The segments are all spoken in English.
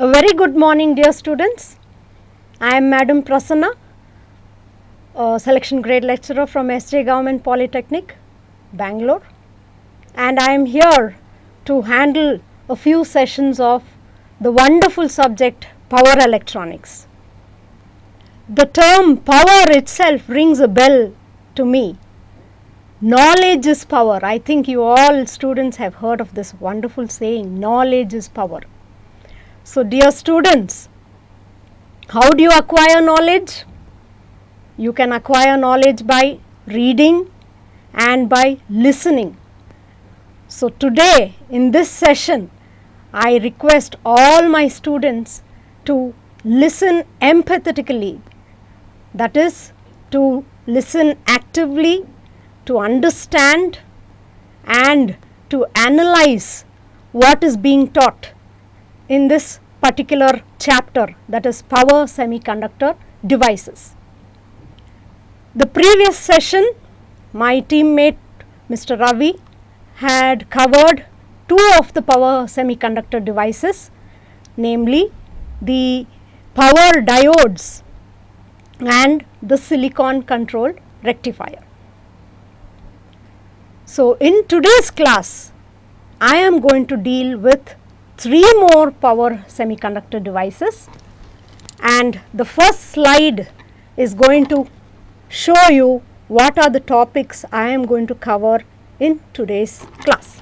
A very good morning, dear students. I am Madam Prasanna, a selection grade lecturer from SJ Government Polytechnic, Bangalore, and I am here to handle a few sessions of the wonderful subject power electronics. The term power itself rings a bell to me. Knowledge is power. I think you all students have heard of this wonderful saying, knowledge is power. So dear students, how do you acquire knowledge? You can acquire knowledge by reading and by listening. So today in this session, I request all my students to listen empathetically, that is, to listen actively, to understand and to analyze what is being taught in this particular chapter, that is power semiconductor devices. The previous session, my teammate Mr. Ravi had covered two of the power semiconductor devices, namely the power diodes and the silicon controlled rectifier. So in today's class, I am going to deal with three more power semiconductor devices, and the first slide is going to show you what are the topics I am going to cover in today's class.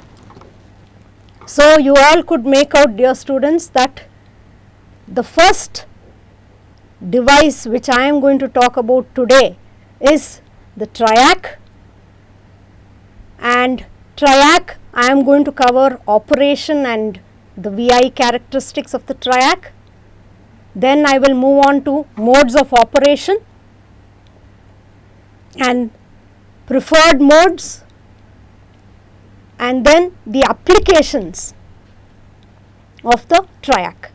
So you all could make out, dear students, that the first device which I am going to talk about today is the TRIAC, and TRIAC I am going to cover operation and the VI characteristics of the TRIAC. Then I will move on to modes of operation and preferred modes, and then the applications of the TRIAC.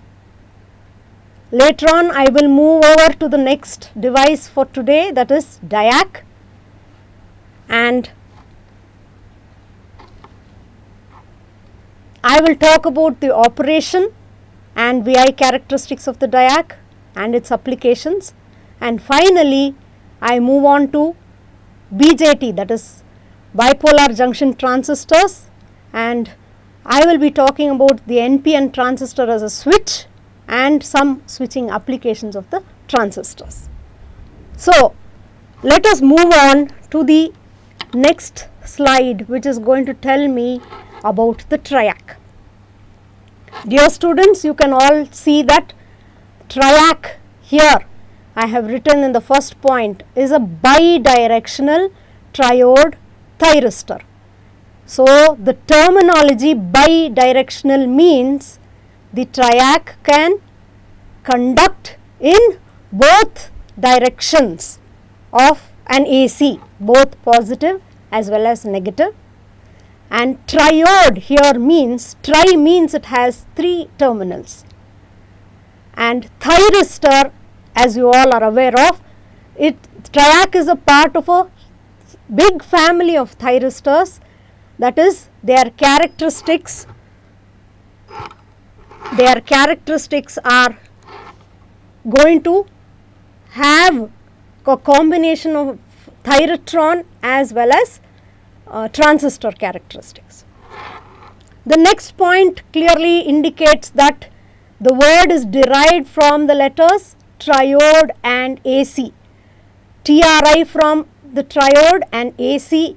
Later on I will move over to the next device for today, that is DIAC, and I will talk about the operation and VI characteristics of the DIAC and its applications, and finally I move on to BJT, that is bipolar junction transistors, and I will be talking about the NPN transistor as a switch and some switching applications of the transistors. So let us move on to the next slide, which is going to tell me about the TRIAC. Dear students, you can all see that TRIAC here I have written in the first point is a bidirectional triode thyristor. So the terminology bidirectional means the TRIAC can conduct in both directions of an AC, both positive as well as negative. And triode here means, tri means it has three terminals, and thyristor, as you all are aware of, TRIAC is a part of a big family of thyristors, that is their characteristics are going to have a combination of thyratron as well as transistor characteristics. The next point clearly indicates that the word is derived from the letters triode and AC. TRI from the triode and AC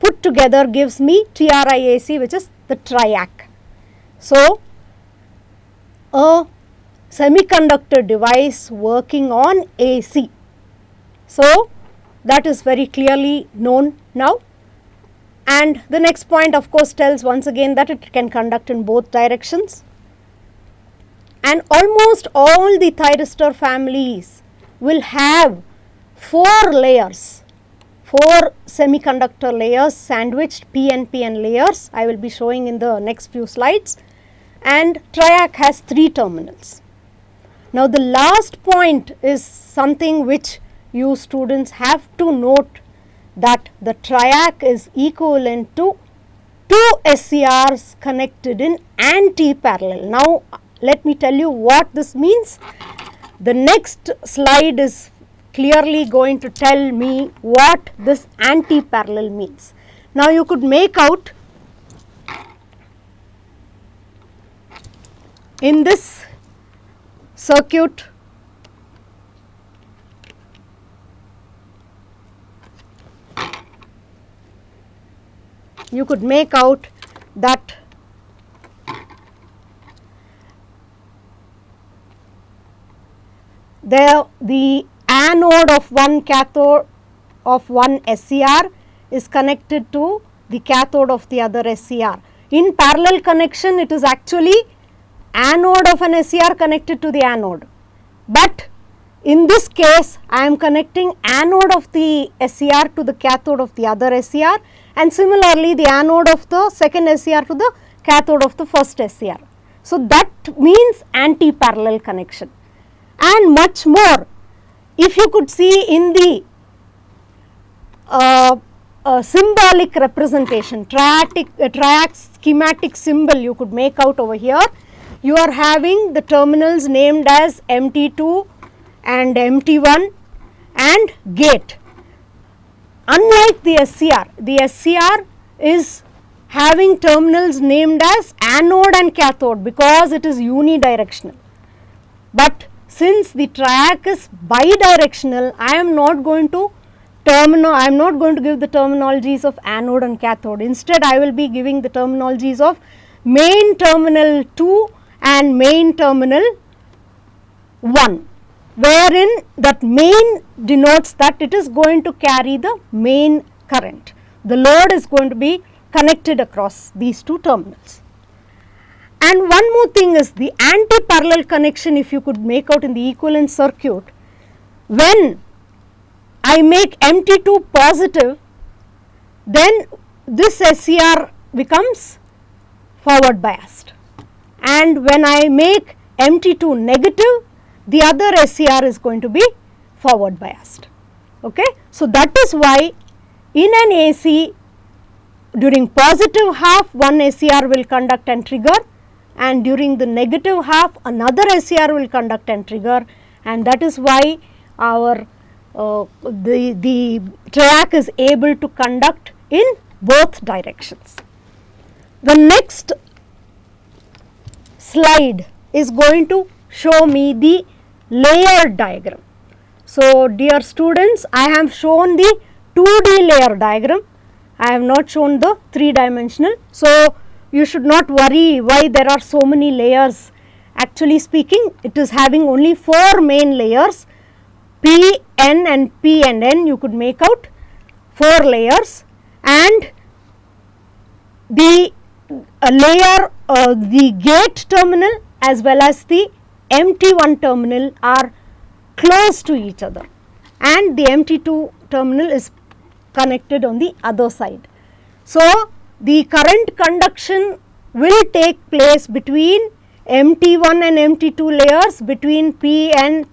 put together gives me TRIAC, which is the TRIAC. So a semiconductor device working on AC. So that is very clearly known now. And the next point of course tells once again that it can conduct in both directions. And almost all the thyristor families will have four layers, four semiconductor layers, sandwiched PNPN layers, I will be showing in the next few slides, and TRIAC has three terminals. Now the last point is something which you students have to note, that the TRIAC is equivalent to two SCRs connected in anti-parallel. Now let me tell you what this means. The next slide is clearly going to tell me what this anti-parallel means. Now you could make out in this circuit you could make out that the anode of one cathode of one SCR is connected to the cathode of the other SCR. In parallel connection, it is actually anode of an SCR connected to the anode, but in this case I am connecting anode of the SCR to the cathode of the other SCR, and similarly the anode of the second SCR to the cathode of the first SCR. So that means anti-parallel connection. And much more, if you could see in the symbolic representation, triac schematic symbol you could make out over here, you are having the terminals named as MT2 and MT1 and gate. Unlike the SCR is having terminals named as anode and cathode because it is unidirectional. But since the triac is bidirectional, I am not going to give the terminologies of anode and cathode. Instead, I will be giving the terminologies of main terminal 2 and main terminal 1, wherein that main denotes that it is going to carry the main current. The load is going to be connected across these two terminals. And one more thing is the anti-parallel connection, if you could make out in the equivalent circuit, when I make MT2 positive, then this SCR becomes forward biased, and when I make MT2 negative, the other SCR is going to be forward biased. Okay? So that is why in an AC, during positive half one SCR will conduct and trigger, and during the negative half another SCR will conduct and trigger, and that is why our the triac is able to conduct in both directions. The next slide is going to show me the layer diagram. So dear students, I have shown the 2D layer diagram, I have not shown the 3-dimensional. So you should not worry why there are so many layers. Actually speaking, it is having only 4 main layers, P, N and P and N. You could make out 4 layers, and the layer, the gate terminal as well as the MT1 terminal are close to each other, and the MT2 terminal is connected on the other side. So the current conduction will take place between MT1 and MT2 layers, between P and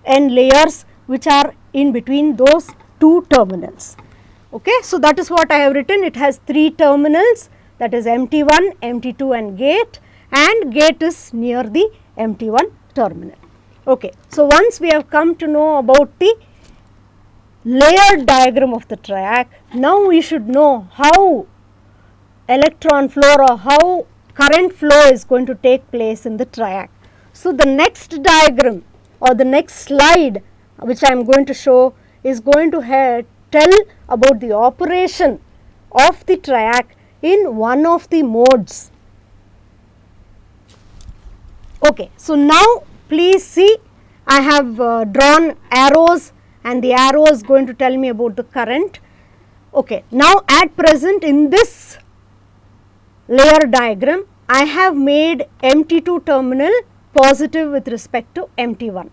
N layers which are in between those 2 terminals. Okay, so that is what I have written. It has 3 terminals, that is MT1, MT2 and gate is near the MT1 terminal. Okay, so once we have come to know about the layer diagram of the triac, now we should know how electron flow or how current flow is going to take place in the triac. So the next diagram or the next slide which I am going to show is going to tell about the operation of the triac in one of the modes. Okay, so now please see, I have drawn arrows, and the arrow is going to tell me about the current. Okay, now at present in this layer diagram, I have made MT2 terminal positive with respect to MT1.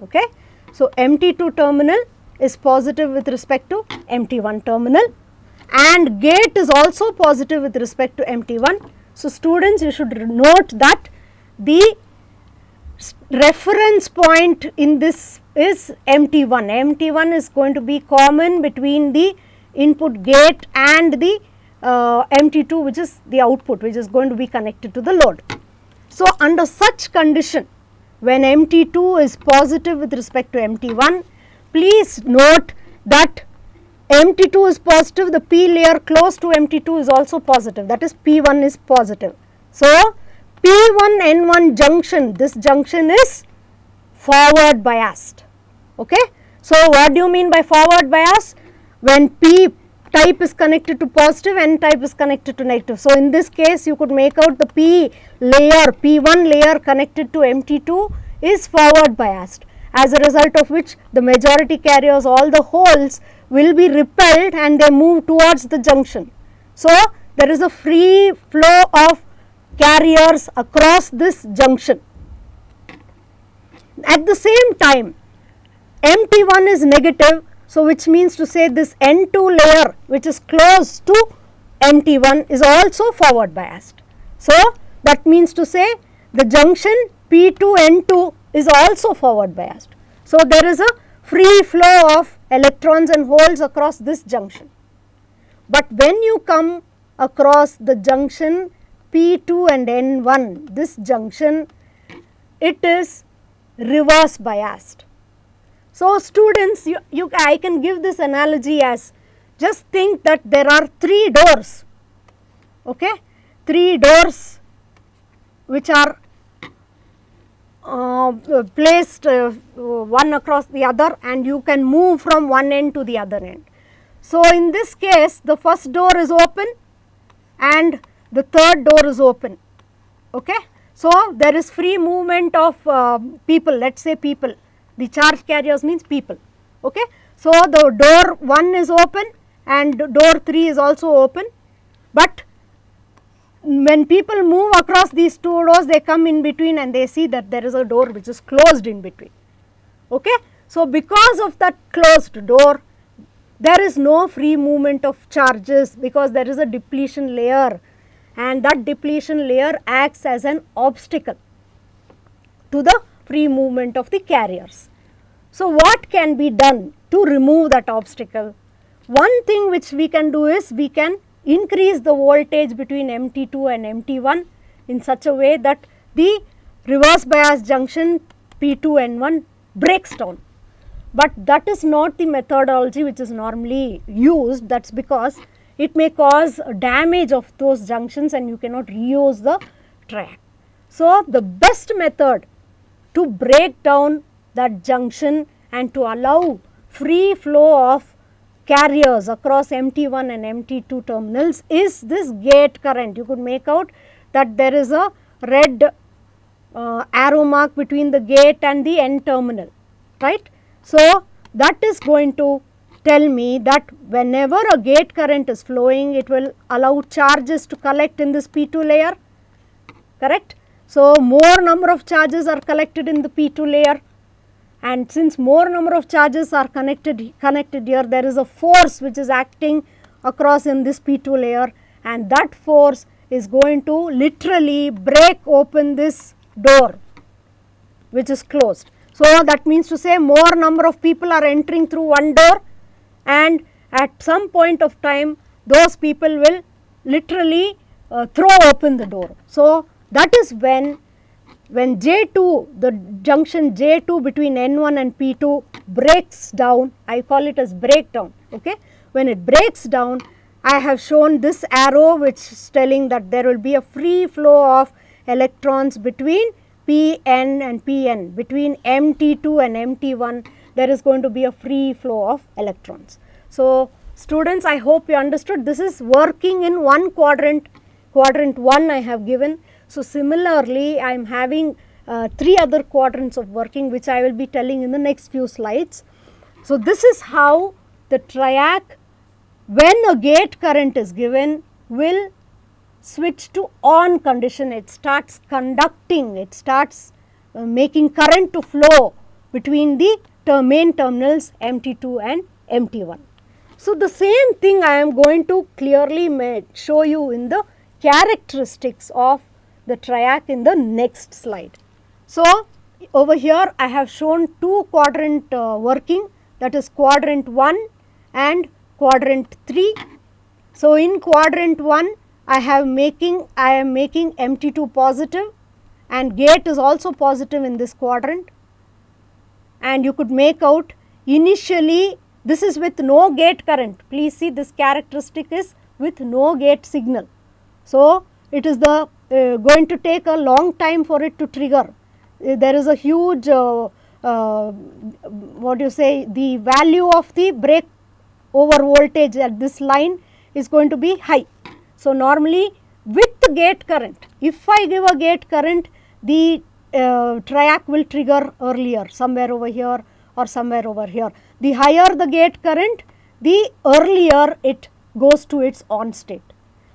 Okay, so MT2 terminal is positive with respect to MT1 terminal, and gate is also positive with respect to MT1. So students, you should note that the reference point in this is MT1. MT1 is going to be common between the input gate and the MT2, which is the output, which is going to be connected to the load. So, under such condition, when Mt2 is positive with respect to Mt1, please note that Mt2 is positive, the P layer close to Mt2 is also positive, that is P1 is positive. So, P1N1 junction, this junction is forward biased. Okay. So, what do you mean by forward bias? When P type is connected to positive, N type is connected to negative. So, in this case you could make out the P layer, P1 layer connected to Mt2 is forward biased, as a result of which the majority carriers, all the holes will be repelled and they move towards the junction. So, there is a free flow of carriers across this junction. At the same time, Mt1 is negative, so which means to say this N2 layer which is close to Mt1 is also forward biased. So, that means to say the junction P2N2 is also forward biased. So, there is a free flow of electrons and holes across this junction. But when you come across the junction P2 and N1, this junction, it is reverse biased. So, students, I can give this analogy as, just think that there are 3 doors, okay, 3 doors which are placed one across the other, and you can move from one end to the other end. So, in this case the first door is open and the third door is open. Okay. So, there is free movement of people, let us say people, the charge carriers means people. Okay. So, the door 1 is open and door 3 is also open, but when people move across these 2 doors, they come in between and they see that there is a door which is closed in between. Okay. So, because of that closed door, there is no free movement of charges, because there is a depletion layer, and that depletion layer acts as an obstacle to the free movement of the carriers. So, what can be done to remove that obstacle? One thing which we can do is, we can increase the voltage between Mt2 and Mt1 in such a way that the reverse bias junction P2N1 breaks down. But that is not the methodology which is normally used. That is because it may cause damage of those junctions and you cannot reuse the track. So, the best method to break down that junction and to allow free flow of carriers across Mt1 and Mt2 terminals is this gate current. You could make out that there is a red arrow mark between the gate and the N terminal, right. So, that is going to tell me that whenever a gate current is flowing, it will allow charges to collect in this P2 layer, correct. So, more number of charges are collected in the P2 layer, and since more number of charges are connected here, there is a force which is acting across in this P2 layer, and that force is going to literally break open this door which is closed. So, that means to say more number of people are entering through one door, and at some point of time those people will literally throw open the door. So, that is when J2, the junction J2 between N1 and P2 breaks down, I call it as breakdown. Okay. When it breaks down, I have shown this arrow which is telling that there will be a free flow of electrons between Pn and Pn, between Mt2 and Mt1 there is going to be a free flow of electrons. So, students, I hope you understood, this is working in one quadrant, quadrant 1 I have given. So, similarly I am having 3 other quadrants of working which I will be telling in the next few slides. So, this is how the triac, when a gate current is given, will switch to on condition. It starts conducting, it starts making current to flow between the main terminals Mt2 and Mt1. So, the same thing I am going to clearly show you in the characteristics of the triac in the next slide. So, over here I have shown 2 quadrant working, that is quadrant 1 and quadrant 3. So, in quadrant 1 I am making Mt2 positive and gate is also positive in this quadrant, and you could make out initially this is with no gate current. Please see, this characteristic is with no gate signal. So, it is the going to take a long time for it to trigger. There is a huge what do you say, the value of the break over voltage at this line is going to be high. So, normally with the gate current, if I give a gate current, the triac will trigger earlier, somewhere over here or somewhere over here. The higher the gate current, the earlier it goes to its on state.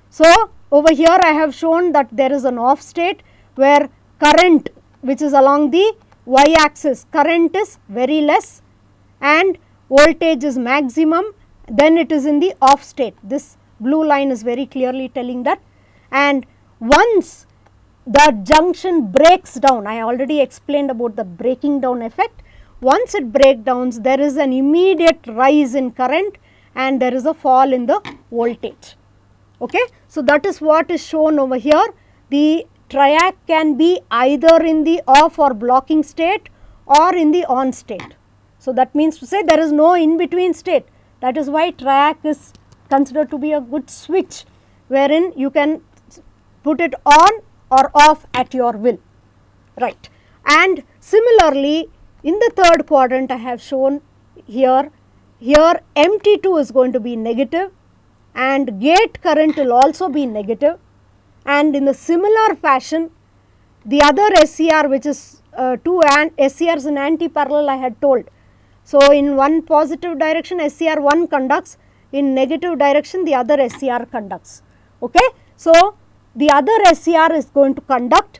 So, over here I have shown that there is an off state where current which is along the y axis, current is very less and voltage is maximum, then it is in the off state. This blue line is very clearly telling that, and once the junction breaks down, I already explained about the breaking down effect. Once it breaks down, there is an immediate rise in current and there is a fall in the voltage. Okay. So, that is what is shown over here. The triac can be either in the off or blocking state or in the on state. So, that means to say there is no in between state. That is why triac is considered to be a good switch, wherein you can put it on or off at your will, right. And similarly, in the third quadrant I have shown here MT2 is going to be negative and gate current will also be negative, and in a similar fashion the other SCR, which is two SCRs in anti-parallel I had told. So, in one positive direction SCR1 conducts, in negative direction the other SCR conducts. Okay. So, the other SCR is going to conduct,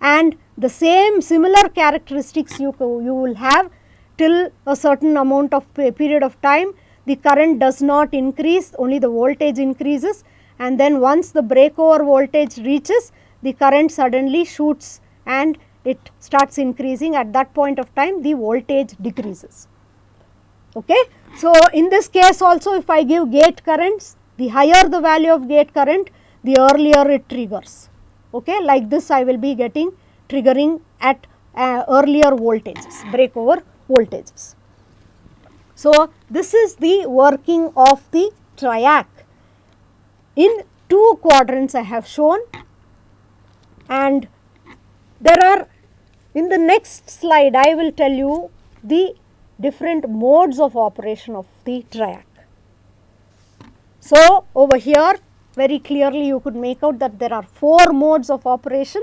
and the same similar characteristics you will have till a certain amount of period of time. The current does not increase, only the voltage increases, and then once the breakover voltage reaches, the current suddenly shoots and it starts increasing. At that point of time the voltage decreases. Okay. So, in this case also, if I give gate currents, the higher the value of gate current, the earlier it triggers. Okay. Like this I will be getting triggering at earlier voltages, breakover voltages. So, this is the working of the triac. In two quadrants I have shown, and there are, in the next slide I will tell you the different modes of operation of the triac. So, over here very clearly you could make out that there are 4 modes of operation.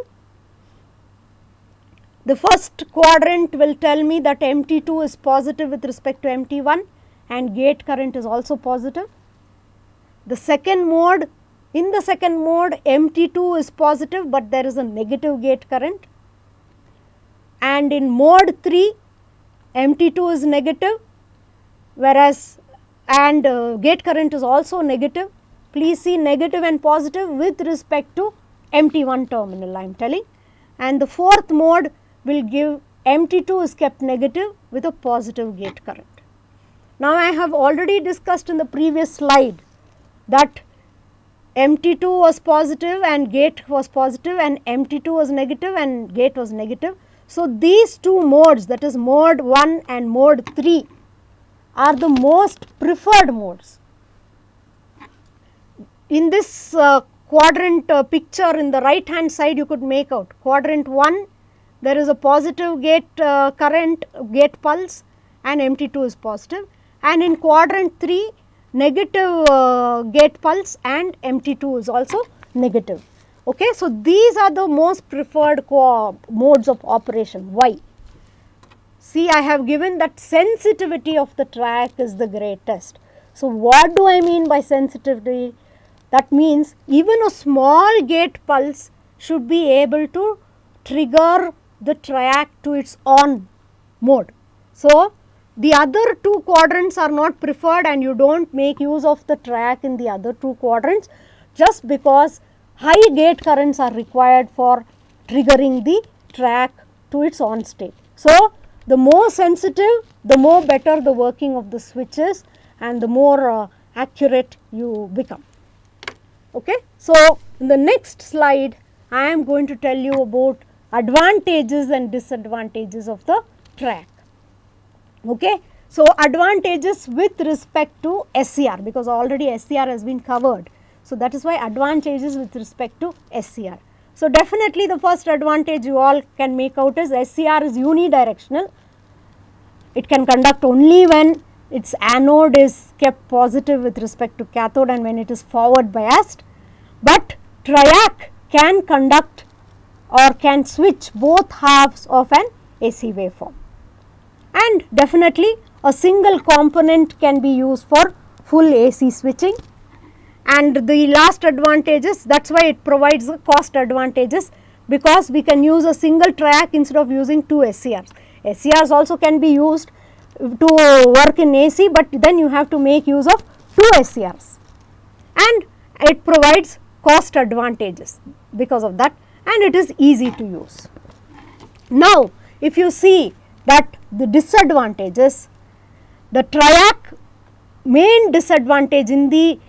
The first quadrant will tell me that MT2 is positive with respect to MT1 and gate current is also positive. The second mode, in the second mode MT2 is positive, but there is a negative gate current, and in mode 3 MT2 is negative, whereas gate current is also negative. Please see negative and positive with respect to MT1 terminal I am telling, and the fourth mode will give MT2 is kept negative with a positive gate current. Now, I have already discussed in the previous slide that MT2 was positive and gate was positive, and MT2 was negative and gate was negative. So, these two modes, that is mode 1 and mode 3, are the most preferred modes. In this quadrant picture in the right hand side you could make out quadrant 1, there is a positive gate current, gate pulse, and MT2 is positive, and in quadrant 3 negative gate pulse and MT2 is also negative. Okay. So, these are the most preferred modes of operation. Why? See, I have given that sensitivity of the triac is the greatest. So, what do I mean by sensitivity? That means even a small gate pulse should be able to trigger the triac to its on mode. So, the other two quadrants are not preferred and you do not make use of the triac in the other two quadrants, just because high gate currents are required for triggering the triac to its on state. So, the more sensitive, the more better the working of the switches and the more accurate you become. Okay. So, in the next slide I am going to tell you about advantages and disadvantages of the TRIAC. Okay. So, advantages with respect to SCR, because already SCR has been covered. So, that is why advantages with respect to SCR. So, definitely the first advantage you all can make out is SCR is unidirectional. It can conduct only when its anode is kept positive with respect to cathode and when it is forward biased, but TRIAC can conduct or can switch both halves of an AC waveform, and definitely a single component can be used for full AC switching. And the last advantage is, that is why it provides the cost advantages, because we can use a single TRIAC instead of using 2 SCRs. SCRs also can be used to work in AC, but then you have to make use of 2 SCRs, and it provides cost advantages because of that, and it is easy to use. Now, if you see that the disadvantages, the TRIAC main disadvantage in the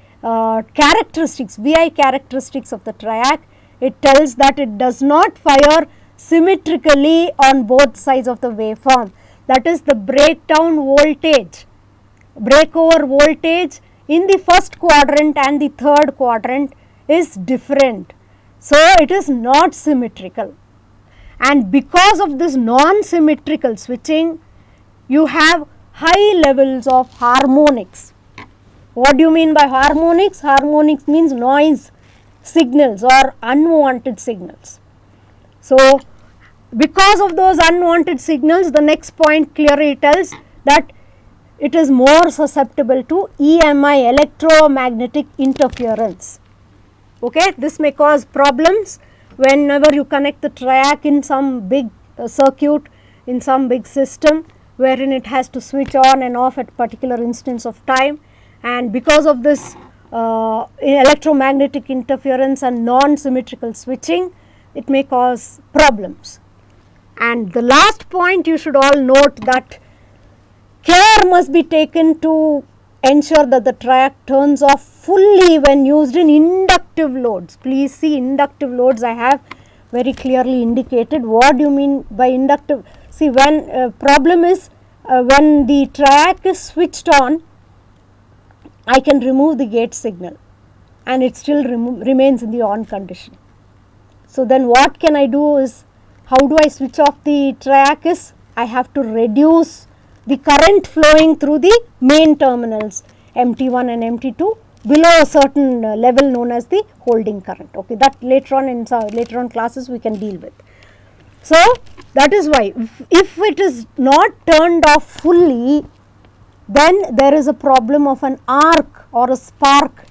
characteristics, VI characteristics of the TRIAC, it tells that it does not fire symmetrically on both sides of the waveform. That is, the breakdown voltage, breakover voltage in the first quadrant and the third quadrant is different. So, it is not symmetrical, and because of this non-symmetrical switching, you have high levels of harmonics. What do you mean by harmonics? Harmonics means noise signals or unwanted signals. So, because of those unwanted signals, the next point clearly tells that it is more susceptible to EMI, electromagnetic interference. Okay, this may cause problems whenever you connect the TRIAC in some big circuit, in some big system, wherein it has to switch on and off at particular instance of time, and because of this electromagnetic interference and non-symmetrical switching, it may cause problems. And the last point, you should all note that care must be taken to ensure that the TRIAC turns off fully when used in inductive loads. Please see, inductive loads I have very clearly indicated. What do you mean by inductive? See, when problem is when the TRIAC is switched on, I can remove the gate signal and it still remains in the on condition. So, then what can I do is, how do I switch off the TRIAC is, I have to reduce the current flowing through the main terminals MT1 and MT2 below a certain level known as the holding current. Okay, that later on in later on classes we can deal with. So, that is why if it is not turned off fully, then there is a problem of an arc or a spark.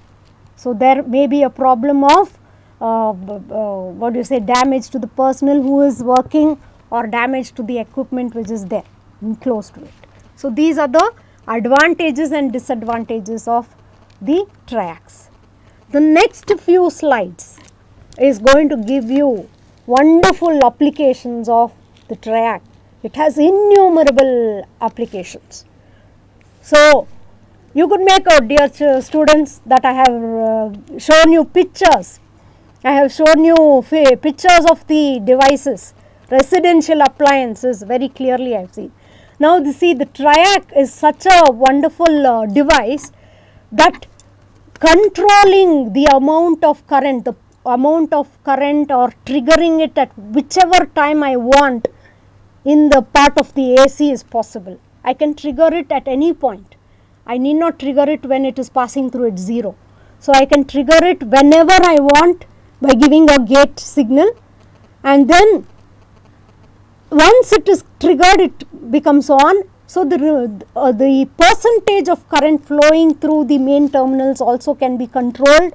So, there may be a problem of what do you say, damage to the personnel who is working, or damage to the equipment which is there close to it. So, these are the advantages and disadvantages of the TRIACs. The next few slides is going to give you wonderful applications of the TRIAC. It has innumerable applications. So, you could make out, dear students, that I have shown you pictures. I have shown you pictures of the devices, residential appliances very clearly I have seen. Now, see, the TRIAC is such a wonderful device that controlling the amount of current, or triggering it at whichever time I want in the part of the AC is possible. I can trigger it at any point. I need not trigger it when it is passing through at 0. So, I can trigger it whenever I want by giving a gate signal, and then once it is triggered, it becomes on. So, the percentage of current flowing through the main terminals also can be controlled,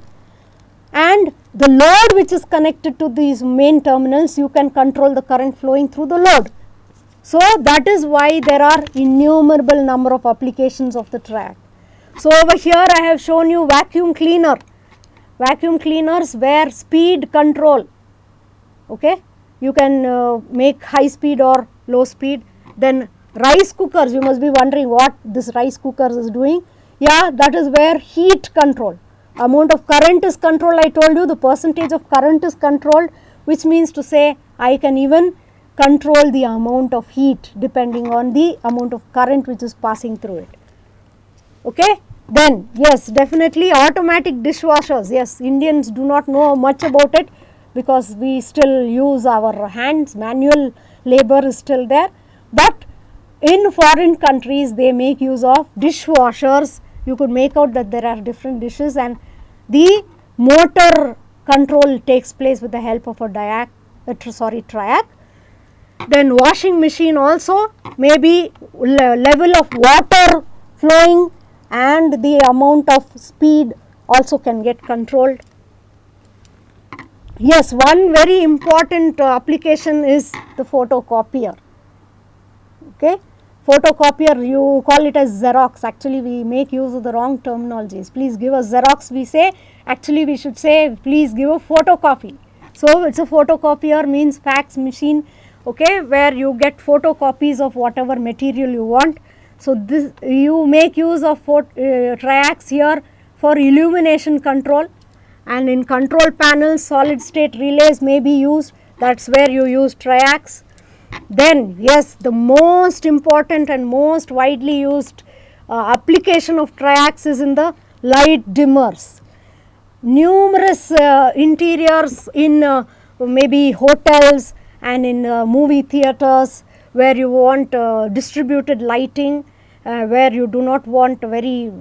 and the load which is connected to these main terminals, you can control the current flowing through the load. So, that is why there are innumerable number of applications of the TRIAC. So, over here I have shown you vacuum cleaner, vacuum cleaners where speed control, okay, you can make high speed or low speed. Then rice cookers, you must be wondering what this rice cooker is doing. Yeah, that is where heat control, amount of current is controlled. I told you the percentage of current is controlled which means to say I can even control the amount of heat depending on the amount of current which is passing through it. Okay. Then yes, definitely automatic dishwashers, yes, Indians do not know much about it because we still use our hands, manual labor is still there, but in foreign countries they make use of dishwashers. You could make out that there are different dishes and the motor control takes place with the help of a triac. Then washing machine also, maybe level of water flowing and the amount of speed also can get controlled. Yes, one very important application is the photocopier. Okay, photocopier, you call it as Xerox, actually we make use of the wrong terminologies. Please give a Xerox, we say, actually we should say please give a photocopy. So it is a photocopier, means fax machine, okay, where you get photocopies of whatever material you want. So this you make use of triacs here for illumination control, and in control panels solid state relays may be used, that is where you use triacs. Then yes, the most important and most widely used application of triacs is in the light dimmers. Numerous interiors in maybe hotels and in movie theaters where you want distributed lighting, where you do not want very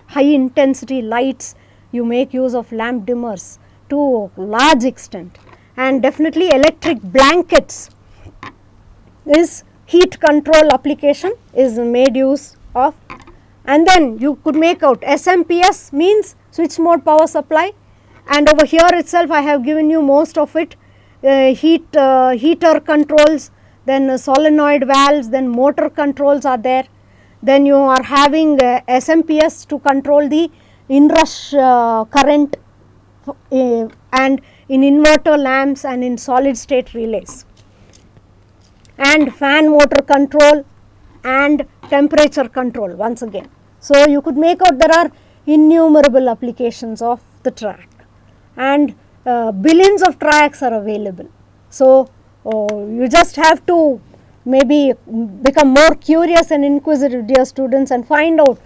high intensity lights, you make use of lamp dimmers to large extent. And definitely electric blankets is heat control application is made use of. And then you could make out SMPS means switch mode power supply, and over here itself I have given you most of it, heater controls, then solenoid valves, then motor controls are there. Then you are having SMPS to control the inrush current and in inverter lamps and in solid state relays, and fan motor control and temperature control once again. So you could make out there are innumerable applications of the triac, and billions of triacs are available. So you just have to maybe become more curious and inquisitive, dear students, and find out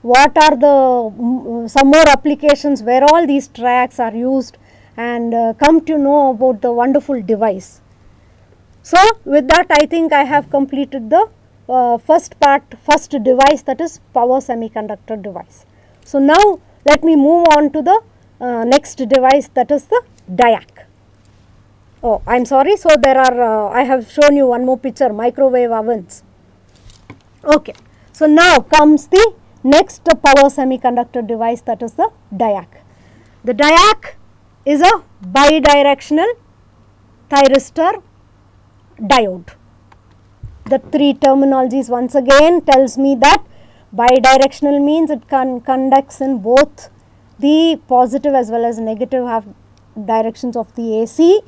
what are the some more applications where all these triacs are used, and come to know about the wonderful device. So with that I think I have completed the first device, that is power semiconductor device. So now let me move on to the next device, that is the diac. Oh, I am sorry, so there are I have shown you one more picture, microwave ovens. Okay. So now comes the next power semiconductor device, that is the diac. The diac is a bidirectional thyristor diode. The three terminologies once again tells me that bidirectional means it conducts in both the positive as well as negative half directions of the AC.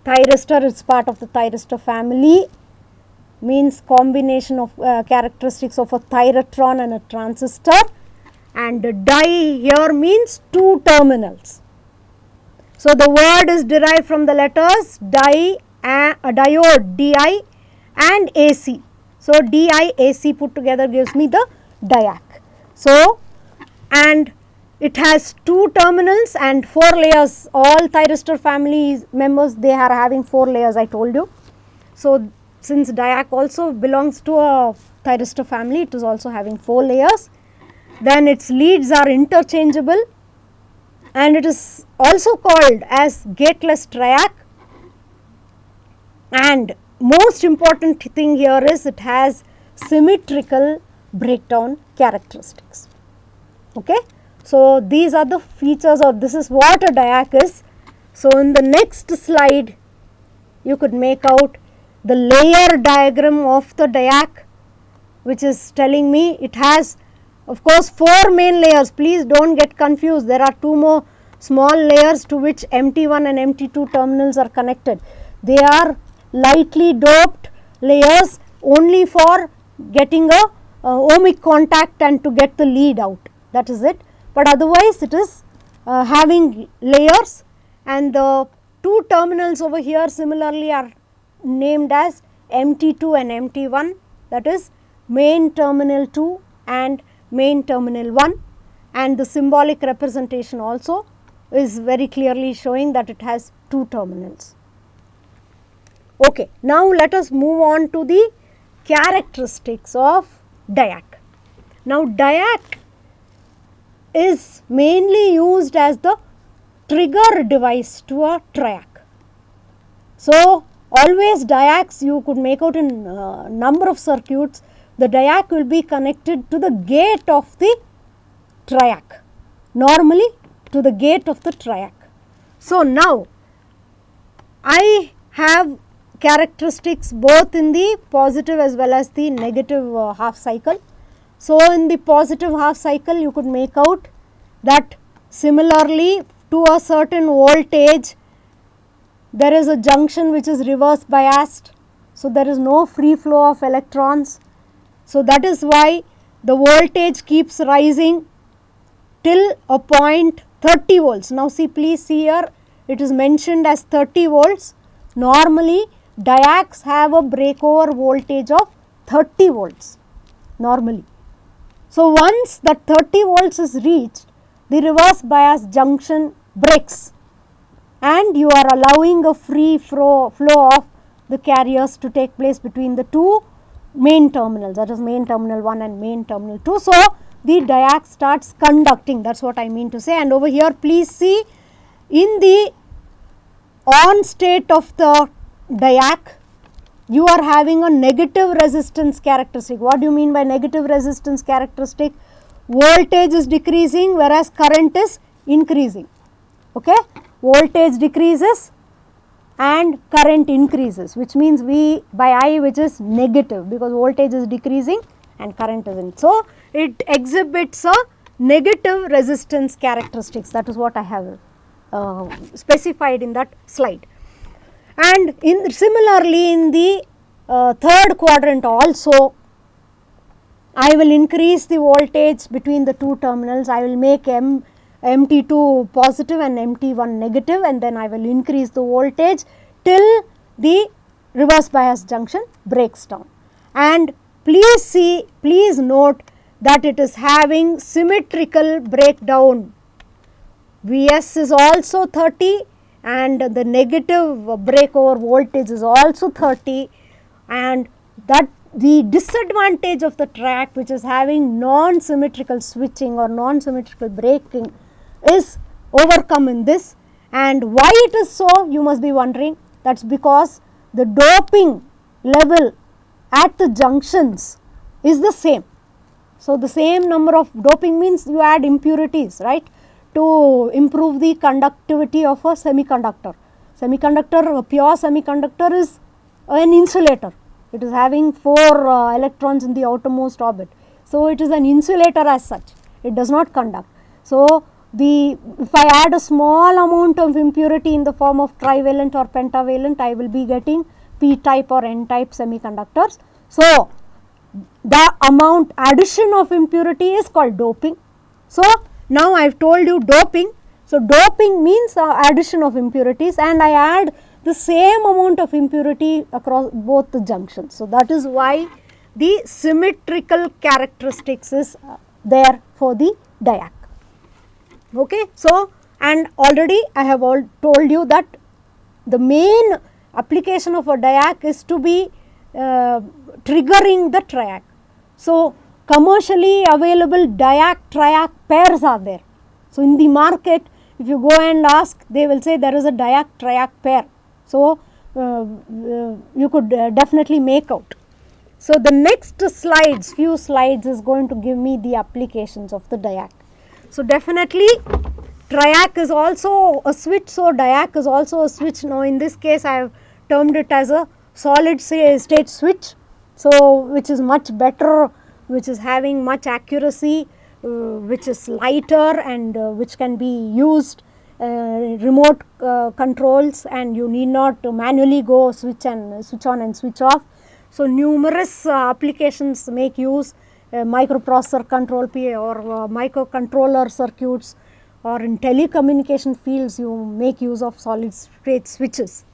Thyristor is part of the thyristor family, means combination of characteristics of a thyratron and a transistor, and di here means two terminals. So the word is derived from the letters diode Di and AC. So DIAC put together gives me the diac. So and it has two terminals and four layers. All thyristor family members, they are having four layers, I told you. So since diac also belongs to a thyristor family, it is also having four layers. Then its leads are interchangeable, and it is also called as gateless triac. And most important thing here is it has symmetrical breakdown characteristics. Okay. So these are the features, or this is what a diac is. So in the next slide you could make out the layer diagram of the diac, which is telling me it has of course four main layers. Please do not get confused, there are two more small layers to which MT1 and MT2 terminals are connected. They are lightly doped layers only for getting a ohmic contact and to get the lead out, that is it. But otherwise it is having layers, and the two terminals over here similarly are named as MT2 and MT1, that is main terminal 2 and main terminal 1, and the symbolic representation also is very clearly showing that it has two terminals. Okay, now let us move on to the characteristics of DIAC. Now DIAC is mainly used as the trigger device to a TRIAC. So always DIACs you could make out in number of circuits, the DIAC will be connected to the gate of the TRIAC, normally to the gate of the TRIAC. So now I have characteristics both in the positive as well as the negative half cycle. So in the positive half cycle you could make out that similarly to a certain voltage there is a junction which is reverse biased. So there is no free flow of electrons. So that is why the voltage keeps rising till a point 30 volts. Now see, please see here, it is mentioned as 30 volts. Normally DIACs have a breakover voltage of 30 volts normally. So once that 30 volts is reached, the reverse bias junction breaks and you are allowing a free flow of the carriers to take place between the two main terminals, that is main terminal 1 and main terminal 2. So the DIAC starts conducting, that is what I mean to say. And over here please see, in the on state of the DIAC you are having a negative resistance characteristic. What do you mean by negative resistance characteristic? Voltage is decreasing whereas current is increasing. Okay? Voltage decreases and current increases, which means V by I, which is negative, because voltage is decreasing and current is in. So it exhibits a negative resistance characteristics, that is what I have specified in that slide. And similarly in the third quadrant also I will increase the voltage between the two terminals. I will make MT2 positive and MT1 negative, and then I will increase the voltage till the reverse bias junction breaks down. And please see, please note that it is having symmetrical breakdown. Vs is also 30 and the negative breakover voltage is also 30, and that the disadvantage of the TRIAC, which is having non-symmetrical switching or non-symmetrical breaking, is overcome in this. And why it is so, you must be wondering. That is because the doping level at the junctions is the same. So the same number of doping means you add impurities, right, to improve the conductivity of a semiconductor. A pure semiconductor is an insulator. It is having 4 electrons in the outermost orbit. So it is an insulator as such. It does not conduct. So if I add a small amount of impurity in the form of trivalent or pentavalent, I will be getting p-type or n-type semiconductors. So the amount addition of impurity is called doping. So now I have told you doping. So doping means addition of impurities, and I add the same amount of impurity across both the junctions. So that is why the symmetrical characteristics is there for the DIAC. Okay. So and already I have told you that the main application of a DIAC is to be triggering the TRIAC. So commercially available DIAC TRIAC pairs are there. So in the market, if you go and ask, they will say there is a DIAC TRIAC pair. So you could definitely make out. So the next slides, few slides, is going to give me the applications of the DIAC. So definitely TRIAC is also a switch, so DIAC is also a switch. Now in this case I have termed it as a solid state switch, so which is much better, which is having much accuracy, which is lighter, and which can be used remote controls, and you need not manually go switch on and switch off. So numerous applications make use microprocessor control or microcontroller circuits, or in telecommunication fields you make use of solid state switches.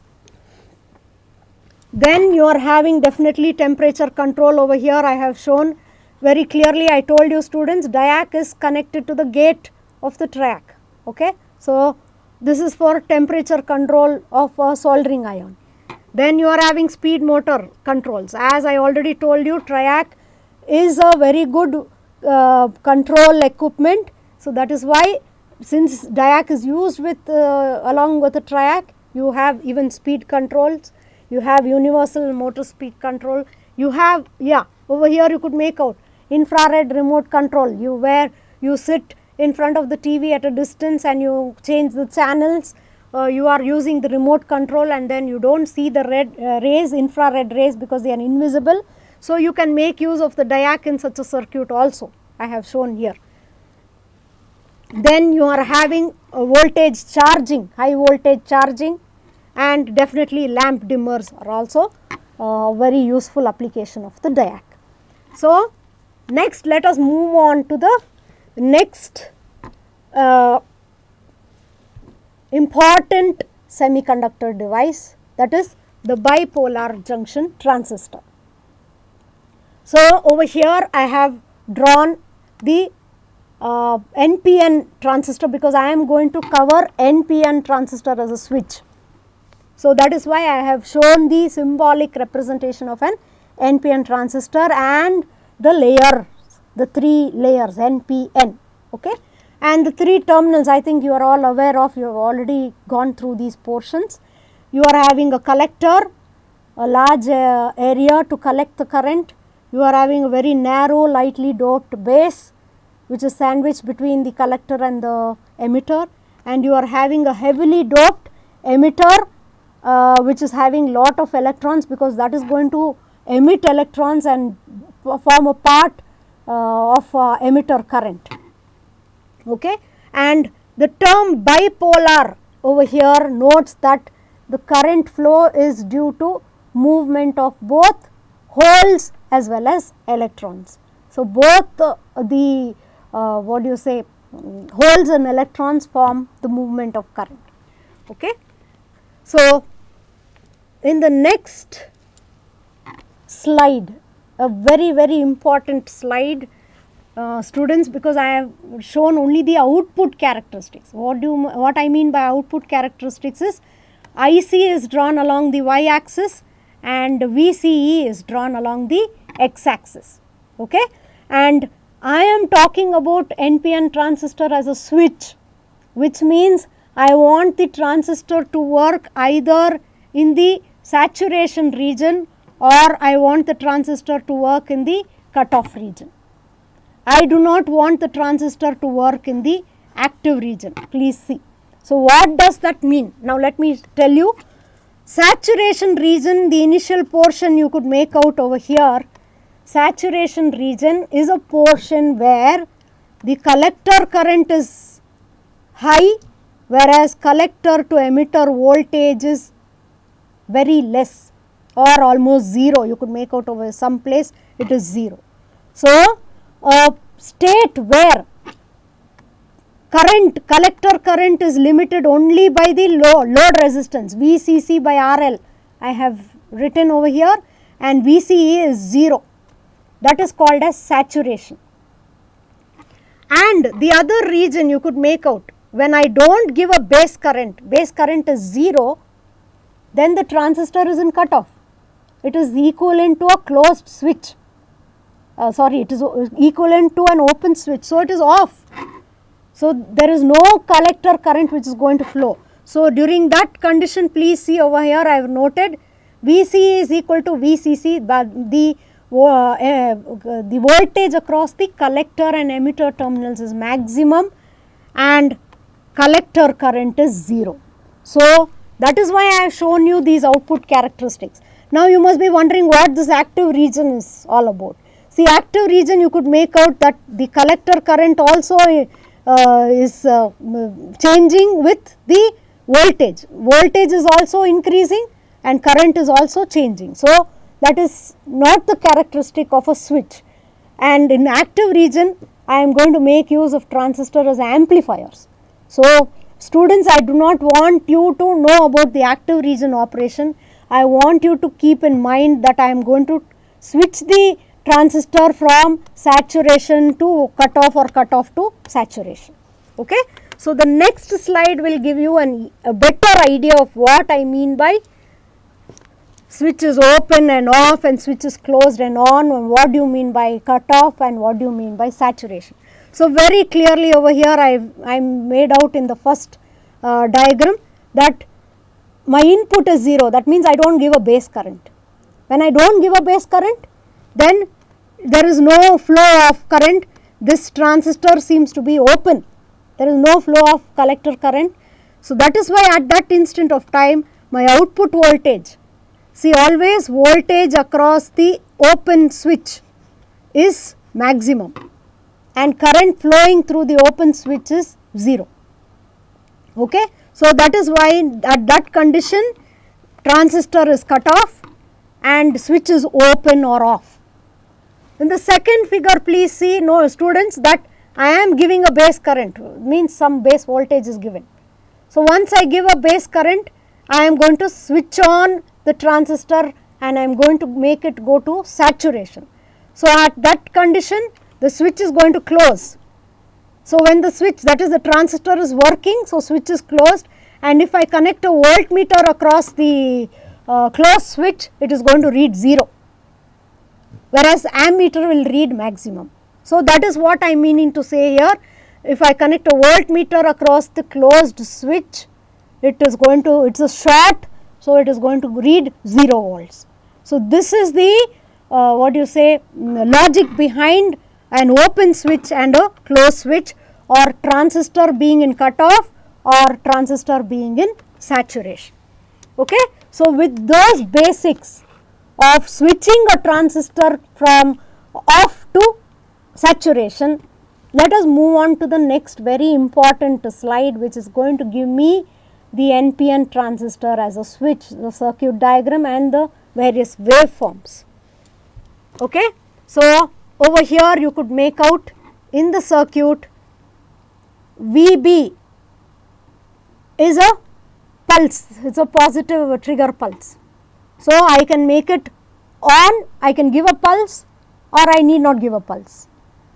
Then you are having definitely temperature control over here. I have shown very clearly. I told you students, diac is connected to the gate of the triac. Okay. So, this is for temperature control of a soldering iron. Then you are having speed motor controls. As I already told you, triac is a very good control equipment. So, that is why, since diac is used with along with the triac, you have even speed controls, you have universal motor speed control, you have, over here you could make out infrared remote control, where you sit in front of the TV at a distance and you change the channels. You are using the remote control, and then you do not see the red rays, infrared rays, because they are invisible. So, you can make use of the diac in such a circuit also, I have shown here. Then you are having a voltage charging, high voltage charging, and definitely lamp dimmers are also very useful application of the diac. So, next let us move on to the next important semiconductor device, that is the bipolar junction transistor. So, over here I have drawn the NPN transistor, because I am going to cover NPN transistor as a switch. So, that is why I have shown the symbolic representation of an NPN transistor and the layer, the 3 layers NPN. Okay. And the 3 terminals, I think you are all aware of, you have already gone through these portions. You are having a collector, a large area to collect the current. You are having a very narrow lightly doped base, which is sandwiched between the collector and the emitter, and you are having a heavily doped emitter which is having lot of electrons, because that is going to emit electrons and form a part of emitter current. Okay. And the term bipolar over here notes that the current flow is due to movement of both holes as well as electrons. So, both the what do you say, holes and electrons form the movement of current. Okay. So, in the next slide, a very important slide, students, because I have shown only the output characteristics. What I mean by output characteristics is IC is drawn along the y axis and VCE is drawn along the x axis. Okay. And I am talking about NPN transistor as a switch, which means I want the transistor to work either in the saturation region or I want the transistor to work in the cutoff region. I do not want the transistor to work in the active region, please see. So, what does that mean? Now, let me tell you, saturation region, the initial portion you could make out over here. Saturation region is a portion where the collector current is high, whereas collector to emitter voltage is very less or almost 0. You could make out over some place it is 0. So, a state where collector current is limited only by the load resistance VCC by RL, I have written over here, and VCE is 0, that is called as saturation. And the other region you could make out, when I do not give a base current is 0, then the transistor is in cutoff. It is equivalent to a closed switch. It is equivalent to an open switch. So, it is off. So, there is no collector current which is going to flow. So, during that condition, please see over here I have noted VC is equal to VCC, but the voltage across the collector and emitter terminals is maximum and collector current is 0. So, that is why I have shown you these output characteristics. Now, you must be wondering what this active region is all about. See, active region you could make out that the collector current also is changing with the voltage. Voltage is also increasing and current is also changing. So, that is not the characteristic of a switch. And in active region, I am going to make use of transistor as amplifiers. So, students, I do not want you to know about the active region operation. I want you to keep in mind that I am going to switch the transistor from saturation to cutoff or cutoff to saturation. Okay. So, the next slide will give you a better idea of what I mean by switch is open and off and switch is closed and on, and what do you mean by cutoff and what do you mean by saturation. So, very clearly over here I made out in the first diagram that my input is 0, that means I do not give a base current. When I do not give a base current, then there is no flow of current, this transistor seems to be open, there is no flow of collector current. So, that is why at that instant of time my output voltage, see always voltage across the open switch is maximum and current flowing through the open switch is 0. Okay. So, that is why at that condition transistor is cut off and switch is open or off. In the second figure, please see, no students, that I am giving a base current, means some base voltage is given. So, once I give a base current, I am going to switch on the transistor and I am going to make it go to saturation. So, at that condition the switch is going to close. So, when the switch, that is the transistor is working, so switch is closed, and if I connect a voltmeter across the closed switch, it is going to read 0, whereas ammeter will read maximum. So, that is what I am meaning to say here. If I connect a voltmeter across the closed switch, it is going to, it is a short, so it is going to read 0 volts. So, this is the what do you say logic behind an open switch and a closed switch, or transistor being in cutoff or transistor being in saturation. Okay. So, with those basics of switching a transistor from off to saturation, let us move on to the next very important slide, which is going to give me the NPN transistor as a switch, the circuit diagram and the various waveforms. Okay. So, over here you could make out in the circuit VB is a pulse, it is a positive trigger pulse. So, I can make it on, I can give a pulse or I need not give a pulse.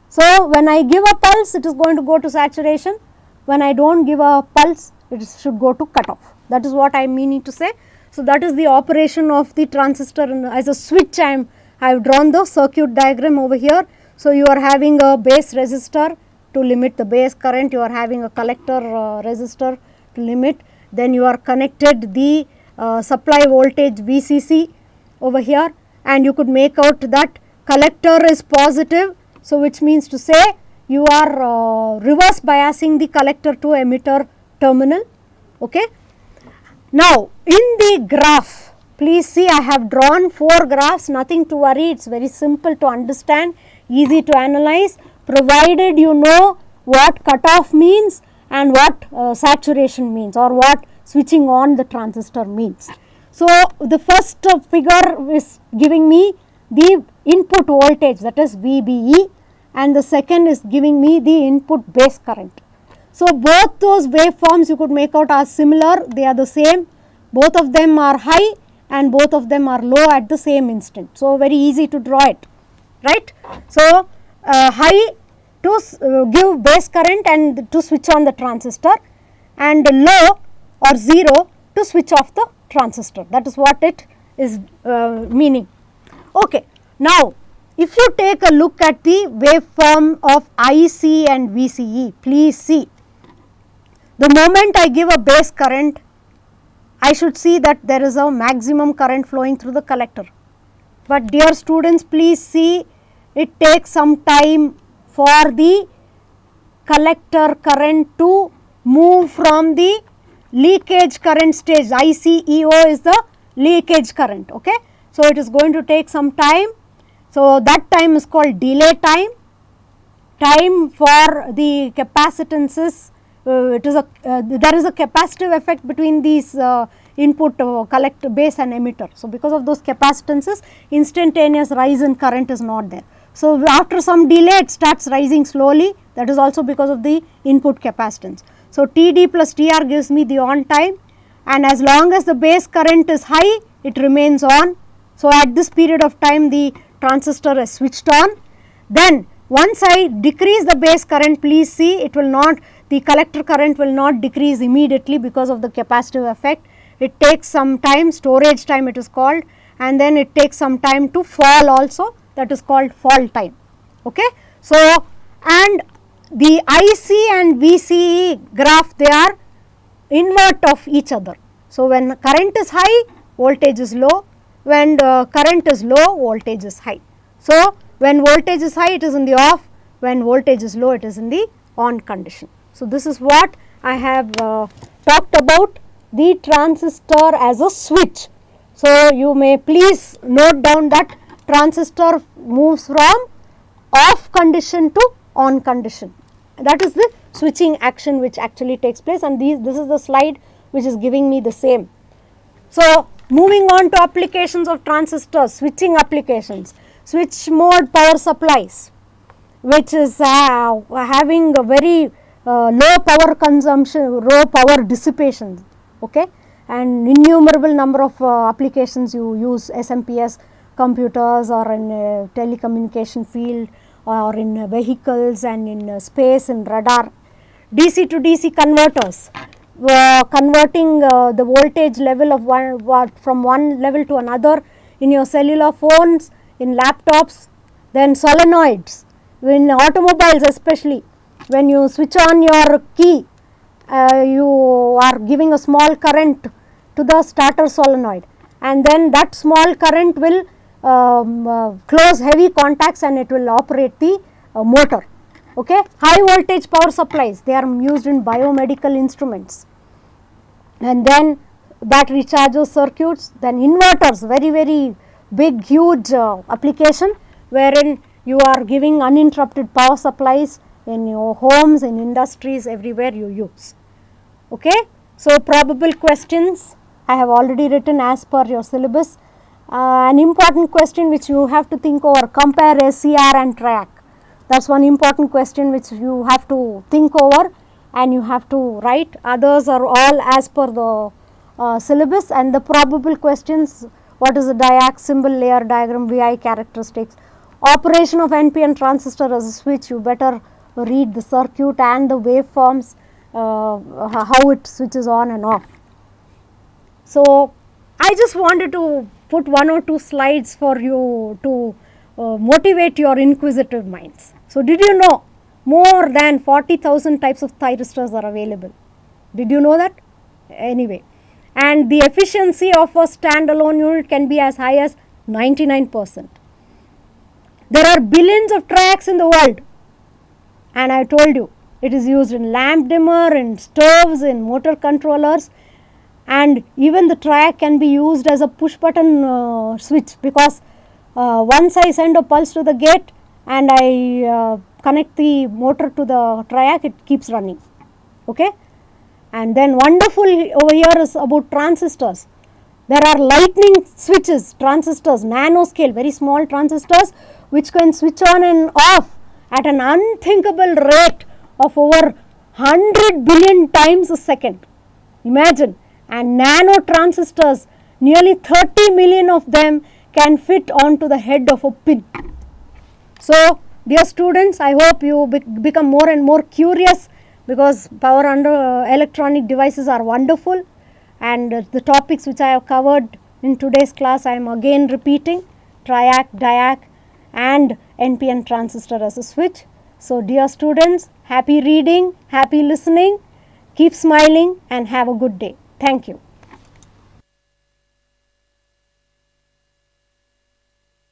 So, when I give a pulse, it is going to go to saturation, when I do not give a pulse, it should go to cutoff. That is what I am meaning to say. So, that is the operation of the transistor as a switch. I have drawn the circuit diagram over here. So, you are having a base resistor to limit the base current, you are having a collector resistor to limit, then you are connected the supply voltage VCC over here, and you could make out that collector is positive. So, which means to say you are reverse biasing the collector to emitter terminal. Okay. Now, in the graph, please see I have drawn 4 graphs, nothing to worry, it is very simple to understand, easy to analyze, provided you know what cutoff means and what saturation means, or what switching on the transistor means. So, the first figure is giving me the input voltage, that is VBE, and the second is giving me the input base current. So, both those waveforms you could make out are similar, they are the same, both of them are high and both of them are low at the same instant. So, very easy to draw it, right. So, high to give base current and to switch on the transistor, and low or 0 to switch off the transistor, that is what it is meaning. Okay. Now, if you take a look at the waveform of IC and VCE, please see, the moment I give a base current, I should see that there is a maximum current flowing through the collector. But dear students, please see, it takes some time for the collector current to move from the leakage current stage. ICEO is the leakage current. Okay. So, it is going to take some time. So, that time is called delay time. Time for the capacitances, it is a there is a capacitive effect between these input collector base and emitter. So, because of those capacitances, instantaneous rise in current is not there. So, after some delay it starts rising slowly, that is also because of the input capacitance. So, TD plus TR gives me the on time, and as long as the base current is high, it remains on. So, at this period of time the transistor is switched on. Then once I decrease the base current, please see it will not, the collector current will not decrease immediately because of the capacitive effect. It takes some time, storage time it is called, and then it takes some time to fall also, that is called fall time. Okay. So, and the IC and VCE graph, they are invert of each other. So, when current is high, voltage is low, when current is low, voltage is high. So, when voltage is high, it is in the off, when voltage is low, it is in the on condition. So, this is what I have talked about the transistor as a switch. So, you may please note down that transistor moves from off condition to on condition. That is the switching action which actually takes place, and this is the slide which is giving me the same. So, moving on to applications of transistors, switching applications, switch mode power supplies, which is having a very low power consumption, low power dissipation, okay, and innumerable number of applications you use SMPS computers or in telecommunication field or in vehicles and in space and radar. DC to DC converters, converting the voltage level of from one level to another in your cellular phones, in laptops, then solenoids, in automobiles especially. When you switch on your key, you are giving a small current to the starter solenoid, and then that small current will close heavy contacts and it will operate the motor. Okay. High voltage power supplies, they are used in biomedical instruments, and then that recharges circuits. Then inverters, very big huge application, wherein you are giving uninterrupted power supplies in your homes, in industries, everywhere you use. Okay. So, probable questions I have already written as per your syllabus. An important question which you have to think over, compare SCR and TRIAC. That is one important question which you have to think over and you have to write. Others are all as per the syllabus, and the probable questions, what is the diac, symbol, layer diagram, VI characteristics, operation of NPN transistor as a switch, you better read the circuit and the waveforms, how it switches on and off. So, I just wanted to put one or two slides for you to motivate your inquisitive minds. So, did you know more than 40,000 types of thyristors are available? Did you know that? Anyway, and the efficiency of a standalone unit can be as high as 99%. There are billions of TRIACs in the world, and I told you it is used in lamp dimmer, in stoves, in motor controllers, and even the TRIAC can be used as a push button switch, because once I send a pulse to the gate and I connect the motor to the TRIAC, it keeps running. Okay. And then wonderful over here is about transistors. There are lightning switches, transistors, nanoscale, very small transistors which can switch on and off at an unthinkable rate of over 100 billion times a second. Imagine. And nano transistors, nearly 30 million of them can fit onto the head of a pin. So, dear students, I hope you become more and more curious, because power under electronic devices are wonderful, and the topics which I have covered in today's class I am again repeating: TRIAC, DIAC and NPN transistor as a switch. So, dear students, happy reading, happy listening, keep smiling and have a good day. Thank you.